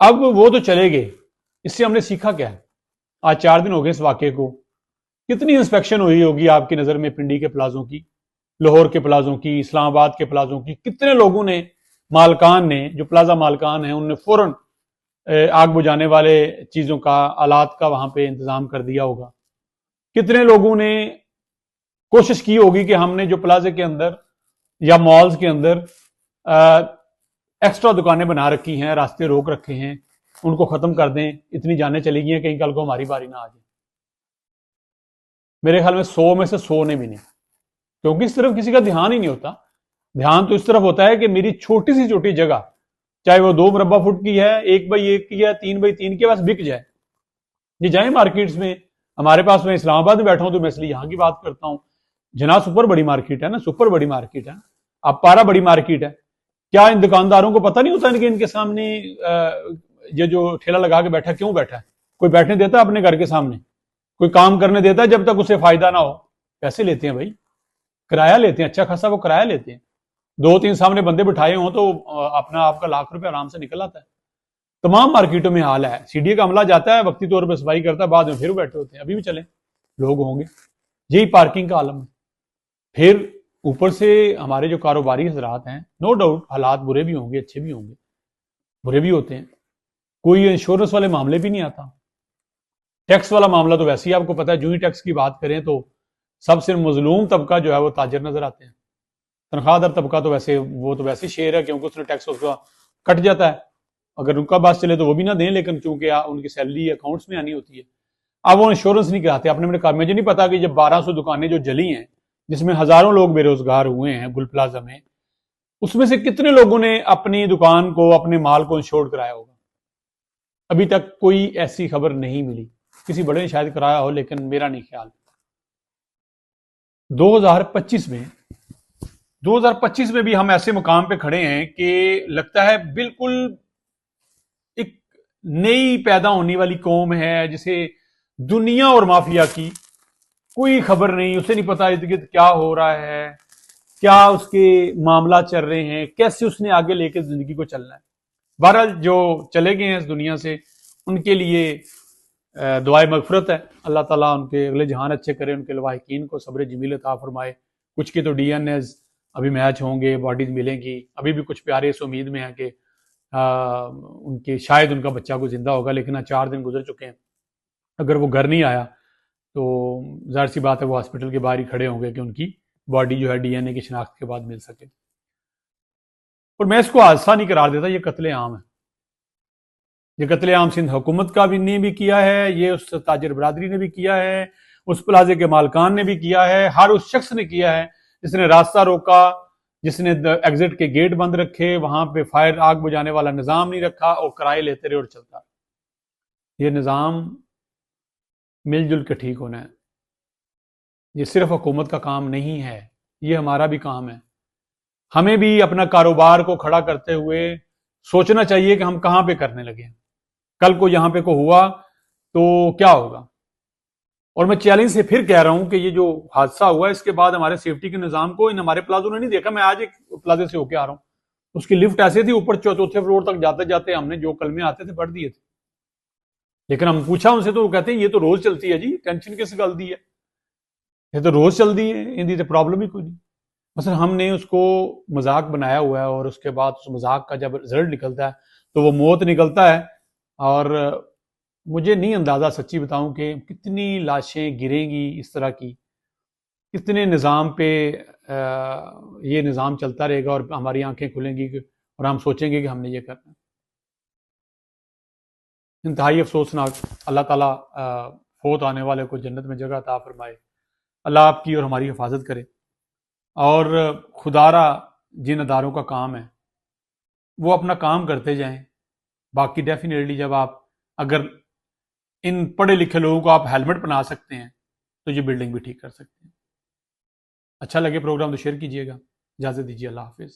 اب وہ تو چلے گئے، اس سے ہم نے سیکھا کیا ہے؟ آج 4 دن ہو گئے اس واقعے کو، کتنی انسپیکشن ہوئی ہوگی آپ کی نظر میں پنڈی کے پلازوں کی، لاہور کے پلازوں کی، اسلام آباد کے پلازوں کی؟ کتنے لوگوں نے، مالکان نے، جو پلازا مالکان ہیں، انہوں نے فوراً آگ بجھانے والے چیزوں کا، آلات کا وہاں پہ انتظام کر دیا ہوگا؟ کتنے لوگوں نے کوشش کی ہوگی کہ ہم نے جو پلازے کے اندر یا مالز کے اندر ایکسٹرا دکانیں بنا رکھی ہیں، راستے روک رکھے ہیں، ان کو ختم کر دیں، اتنی جانیں چلی گئی ہیں، کہیں کل کو ہماری باری نہ آ جائے؟ میرے خیال میں 100 میں سے 100 نے بھی نہیں، کیونکہ اس طرف کسی کا دھیان ہی نہیں ہوتا۔ دھیان تو اس طرف ہوتا ہے کہ میری چھوٹی سی چھوٹی جگہ، چاہے وہ 2 مربع فٹ کی ہے، 1x1 کی ہے، 3x3 کی، بس بک جائے۔ یہ جائیں مارکیٹس میں، ہمارے پاس میں اسلام آباد میں بیٹھا ہوں تو میں اس لیے یہاں کی بات کرتا ہوں، جناب سپر بڑی مارکیٹ ہے نا، سپر بڑی مارکیٹ ہے، اب پارا بڑی مارکیٹ ہے۔ کیا ان دکانداروں کو پتہ نہیں ہوتا کہ ان کے سامنے یہ جو ٹھیلا لگا کے بیٹھا کیوں بیٹھا ہے؟ کوئی بیٹھنے دیتا ہے اپنے گھر کے سامنے؟ کوئی کام کرنے دیتا ہے جب تک اسے فائدہ نہ ہو؟ پیسے لیتے ہیں بھائی، کرایہ لیتے ہیں، اچھا خاصا وہ کرایہ لیتے ہیں۔ 2-3 سامنے بندے بٹھائے ہوں تو اپنا آپ کا ₹1,00,000 آرام سے نکل آتا ہے۔ تمام مارکیٹوں میں حال ہے، سی ڈی اے کا عملہ جاتا ہے، وقتی طور پہ صفائی کرتا ہے، بعد میں پھر بیٹھے ہوتے ہیں، ابھی بھی چلیں لوگ ہوں گے۔ یہی پارکنگ کا عالم ہے۔ پھر اوپر سے ہمارے جو کاروباری حضرات ہیں، نو ڈاؤٹ حالات برے بھی ہوں گے، اچھے بھی ہوں گے، برے بھی ہوتے ہیں، کوئی انشورنس والے معاملے بھی نہیں آتا، ٹیکس والا معاملہ تو ویسے ہی آپ کو پتا ہے، جو ہی ٹیکس کی بات کریں تو سب سے مظلوم طبقہ جو ہے وہ تاجر نظر آتے ہیں۔ تنخواہ دار طبقہ تو ویسے وہ تو ویسے شیر ہے، کیونکہ اس نے ٹیکس اس کا کٹ جاتا ہے، اگر ان کا بات چلے تو وہ بھی نہ دیں، لیکن چونکہ ان کی سیلری اکاؤنٹس میں آنی ہوتی ہے۔ اب وہ انشورنس نہیں کراتے، اپنے نے کہا مجھے نہیں پتا کہ جب 1200 دکانیں جو جلی ہیں، جس میں ہزاروں لوگ بے روزگار ہوئے ہیں گل پلازا میں، اس میں سے کتنے لوگوں نے اپنی دکان کو، اپنے مال کو انشور کرایا ہوگا؟ ابھی تک کوئی ایسی خبر نہیں ملی، کسی بڑے نے شاید کرایا ہو لیکن میرا نہیں خیال۔ 2025 میں 2025 میں بھی ہم ایسے مقام پہ کھڑے ہیں کہ لگتا ہے بالکل ایک نئی پیدا ہونے والی قوم ہے، جسے دنیا اور مافیا کی کوئی خبر نہیں، اسے نہیں پتا ارد گرد کیا ہو رہا ہے، کیا اس کے معاملات چل رہے ہیں، کیسے اس نے آگے لے کے زندگی کو چلنا ہے۔ بہرحال جو چلے گئے ہیں اس دنیا سے، ان کے لیے دعائے مغفرت ہے، اللہ تعالیٰ ان کے اگلے جہان اچھے کرے، ان کے لواحقین کو صبر جمیل عطا فرمائے۔ کچھ کے تو ڈی این ایز ابھی میچ ہوں گے، باڈیز ملیں گی، ابھی بھی کچھ پیارے اس امید میں ہیں کہ ان کے شاید ان کا بچہ کو زندہ ہوگا، لیکن 4 دن گزر چکے ہیں، اگر وہ گھر نہیں آیا تو ظاہر سی بات ہے وہ ہاسپٹل کے باہر ہی کھڑے ہوں گے کہ ان کی باڈی جو ہے ڈی این اے کی شناخت کے بعد مل سکے۔ اور میں اس کو حادثہ نہیں قرار دیتا، یہ قتل عام ہے۔ یہ قتل عام سندھ حکومت کا بھی نے بھی کیا ہے، یہ اس تاجر برادری نے بھی کیا ہے، اس پلازے کے مالکان نے بھی کیا ہے، ہر اس شخص نے کیا ہے جس نے راستہ روکا، جس نے ایگزٹ کے گیٹ بند رکھے، وہاں پہ فائر آگ بجھانے والا نظام نہیں رکھا، اور کرائے لیتے رہے اور چلتا۔ یہ نظام مل جل کے ٹھیک ہونا ہے، یہ صرف حکومت کا کام نہیں ہے، یہ ہمارا بھی کام ہے۔ ہمیں بھی اپنا کاروبار کو کھڑا کرتے ہوئے سوچنا چاہیے کہ ہم کہاں پہ کرنے لگے ہیں، کل کو یہاں پہ کو ہوا تو کیا ہوگا۔ اور میں چیلنج سے پھر کہہ رہا ہوں کہ یہ جو حادثہ ہوا ہے اس کے بعد ہمارے سیفٹی کے نظام کو ان ہمارے پلازوں نے نہیں دیکھا۔ میں آج ایک پلازے سے ہو کے آ رہا ہوں، اس کی لفٹ ایسے تھی، اوپر 4تھے فلور تک جاتے جاتے ہم نے جو کلمے آتے تھے پڑھ دیے تھے، لیکن ہم پوچھا ان سے تو وہ کہتے ہیں یہ تو روز چلتی ہے جی، ٹینشن کس گل دی ہے، یہ تو روز چل دی ہے، ان دی پرابلم ہی کوئی نہیں۔ مثلا ہم نے اس کو مذاق بنایا ہوا ہے، اور اس کے بعد اس مذاق کا جب رزلٹ نکلتا ہے تو وہ موت نکلتا ہے، اور مجھے نہیں اندازہ سچی بتاؤں کہ کتنی لاشیں گریں گی اس طرح کی، کتنے نظام پہ یہ نظام چلتا رہے گا، اور ہماری آنکھیں کھلیں گی اور ہم سوچیں گے کہ ہم نے یہ کرنا۔ انتہائی افسوسناک۔ اللہ تعالیٰ فوت آنے والے کو جنت میں جگہ عطا فرمائے، اللہ آپ کی اور ہماری حفاظت کرے، اور خدا را جن اداروں کا کام ہے وہ اپنا کام کرتے جائیں۔ باقی ڈیفینیٹلی جب آپ اگر ان پڑھے لکھے لوگوں کو آپ ہیلمٹ پہنا سکتے ہیں تو یہ بلڈنگ بھی ٹھیک کر سکتے ہیں۔ اچھا لگے پروگرام تو شیئر کیجیے گا، اجازت دیجیے، اللہ حافظ۔